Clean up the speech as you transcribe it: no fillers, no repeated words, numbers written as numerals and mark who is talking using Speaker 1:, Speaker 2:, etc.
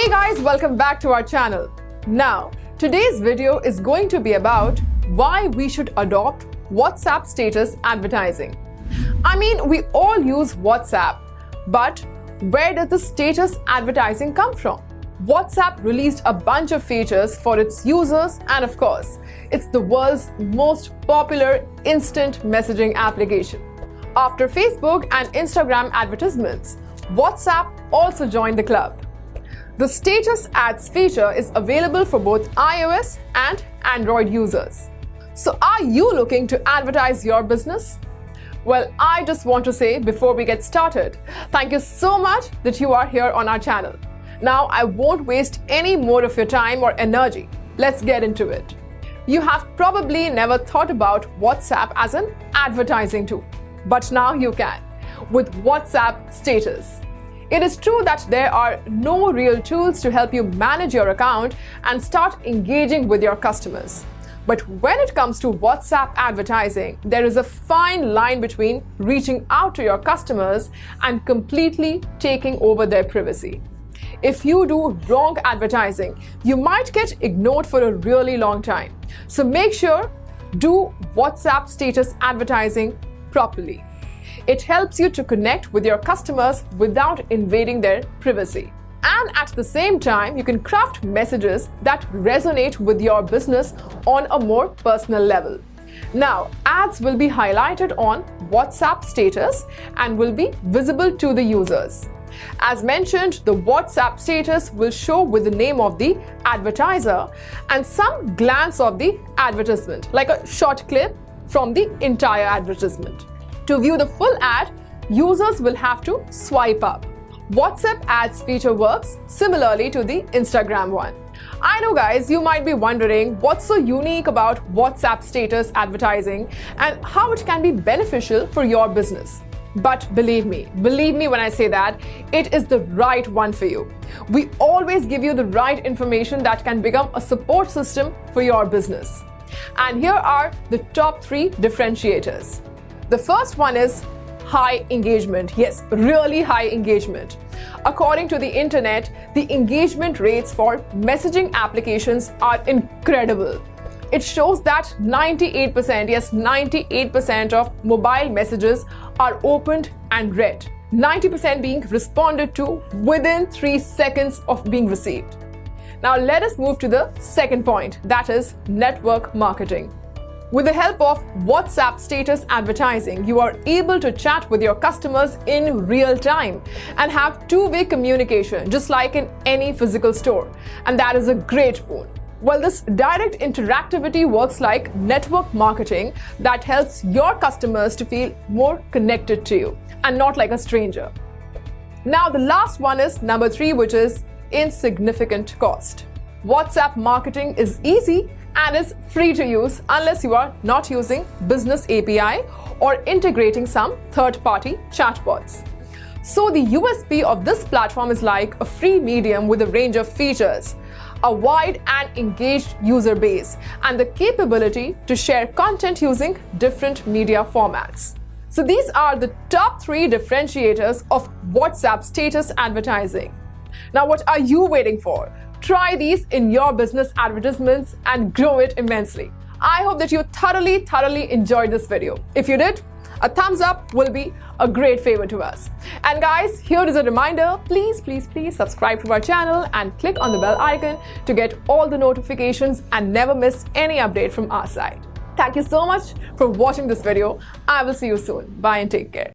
Speaker 1: Hey guys, welcome back to our channel. Now, today's video is going to be about why we should adopt WhatsApp status advertising. I mean, we all use WhatsApp, but where does the status advertising come from? WhatsApp released a bunch of features for its users, and of course, it's the world's most popular instant messaging application. After Facebook and Instagram advertisements, WhatsApp also joined the club. The status ads feature is available for both iOS and Android users. So are you looking to advertise your business? Well, I just want to say before we get started, thank you so much that you are here on our channel. Now, I won't waste any more of your time or energy. Let's get into it. You have probably never thought about WhatsApp as an advertising tool, but now you can with WhatsApp status. It is true that there are no real tools to help you manage your account and start engaging with your customers. But when it comes to WhatsApp advertising, there is a fine line between reaching out to your customers and completely taking over their privacy. If you do wrong advertising, you might get ignored for a really long time. So make sure do WhatsApp status advertising properly. It helps you to connect with your customers without invading their privacy. And at the same time, you can craft messages that resonate with your business on a more personal level. Now, ads will be highlighted on WhatsApp status and will be visible to the users. As mentioned, the WhatsApp status will show with the name of the advertiser and some glance of the advertisement, like a short clip from the entire advertisement. To view the full ad, users will have to swipe up. WhatsApp ads feature works similarly to the Instagram one. I know guys, you might be wondering what's so unique about WhatsApp status advertising and how it can be beneficial for your business. But believe me when I say that, it is the right one for you. We always give you the right information that can become a support system for your business. And here are the top 3 differentiators. The first one is high engagement. Yes, really high engagement. According to the internet, the engagement rates for messaging applications are incredible. It shows that 98% of mobile messages are opened and read, 90% being responded to within 3 seconds of being received. Now let us move to the second point, that is network marketing. With the help of WhatsApp status advertising, you are able to chat with your customers in real time and have two-way communication, just like in any physical store. And that is a great boon. Well, this direct interactivity works like network marketing that helps your customers to feel more connected to you and not like a stranger. Now, the last one is number 3, which is insignificant cost. WhatsApp marketing is easy and is free to use unless you are not using business API or integrating some third-party chatbots. So the USP of this platform is like a free medium with a range of features, a wide and engaged user base, and the capability to share content using different media formats. So these are the top 3 differentiators of WhatsApp status advertising. Now, what are you waiting for? Try these in your business advertisements and grow it immensely. I hope that you thoroughly enjoyed this video. If you did, a thumbs up will be a great favor to us. And guys, here is a reminder, please subscribe to our channel and click on the bell icon to get all the notifications and never miss any update from our side. Thank you so much for watching this video. I will see you soon. Bye and take care.